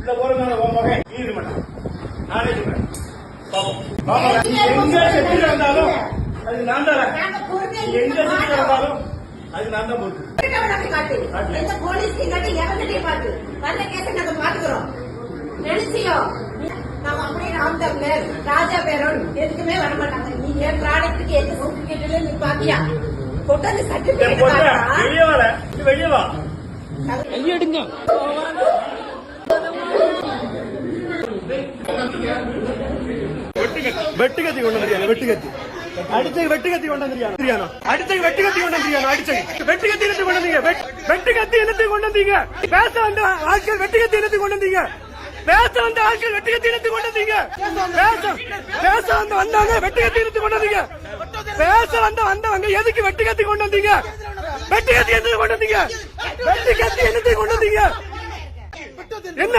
இந்த போறதுனால உன் மகன் நீ இருக்க மாட்டான். நானே சொல்றேன். எங்க செத்து இருந்தாலும் அது நான் தான். எங்க செத்து இருந்தாலும் அது நான் தான் பொறுப்பு. நினைச்சியோ நம்ம அப்படியே ராம் தமிழர் ராஜா பேரோடு எதுக்குமே வர மாட்டாங்க. நீங்க ப்ராடக்ட்டுக்கு எந்த சர்டிபிகேட்ல நீ பாத்தியா கொண்டாந்து சர்டிபிகேட் வெளியே வர வெளியே வா கையெடுங்க. வெட்டுக்கத்தி கொண்டு வந்திருக்காங்க. வெட்டுக்கத்தி அடிச்சை வெட்டுக்கத்தி கொண்டு வந்திருக்காங்க. அடிச்சை வெட்டுக்கத்தி கொண்டு வந்திருக்காங்க. அடிச்சை வெட்டுக்கத்தி என்னத்தை கொண்டு வந்தீங்க? வெட்டுக்கத்தி என்னத்தை கொண்டு வந்தீங்க? பேச வந்த ஆட்கள் வெட்டுக்கத்தி என்னத்தை கொண்டு வந்தீங்க? பேச வந்த ஆட்கள் வெட்டுக்கத்தி என்னத்தை கொண்டு வந்தீங்க? பேச வந்தவங்க வெட்டுக்கத்தி என்னத்தை கொண்டு வந்தீங்க? பேச வந்தவங்க எதுக்கு வெட்டுக்கத்தி கொண்டு வந்தீங்க? வெட்டுக்கத்தி என்னத்தை கொண்டு வந்தீங்க? வெட்டுக்கத்தி என்னத்தை கொண்டு வந்தீங்க? என்ன